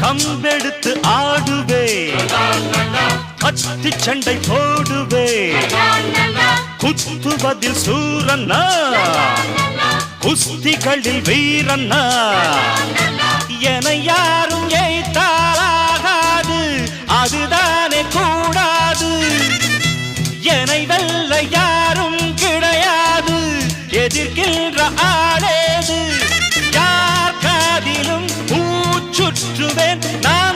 கம்பெடுத்து ஆடுவே கத்தி சண்டை போடுவே குத்துவதில் சூரன்னா குஸ்திகளில் வீரன்னா என யாரும் ஏய்த்தாலாகாது அதுதானே கூடாது என்னை வெல்ல யாரும் கிடையாது எதிர்க்கின்ற ஆளேது யார் காதிலும் பூச்சுற்றுவேன் நான்